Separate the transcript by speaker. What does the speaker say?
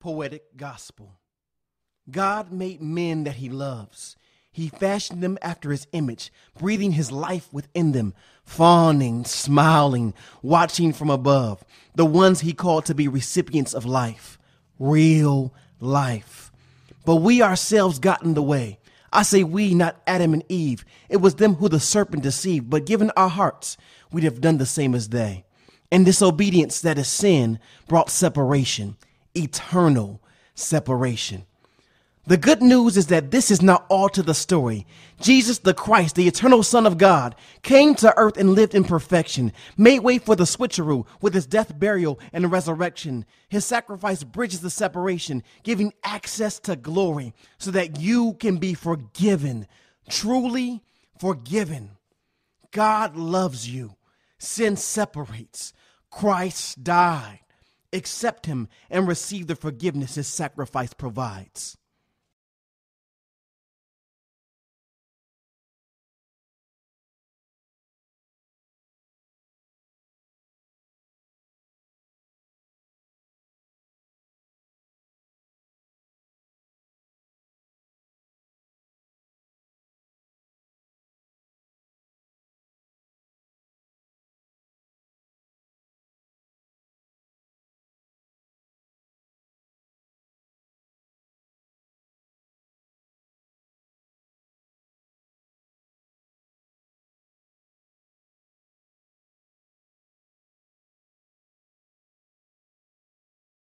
Speaker 1: Poetic Gospel. God made men that he loves. He fashioned them after his image, breathing his life within them, fawning, smiling, watching from above, the ones he called to be recipients of life, real life. But we ourselves got in the way. I say we, not Adam and Eve. It was them who the serpent deceived, but given our hearts, we'd have done the same as they. And disobedience, that is sin, brought separation, eternal separation. The good news is that this is not all to the story. Jesus the Christ, the eternal Son of God, came to earth and lived in perfection, made way for the switcheroo with his death, burial, and resurrection. His sacrifice bridges the separation, giving access to glory so that you can be forgiven, truly forgiven. God loves you. Sin separates. Christ died. Accept him and receive the forgiveness his sacrifice provides.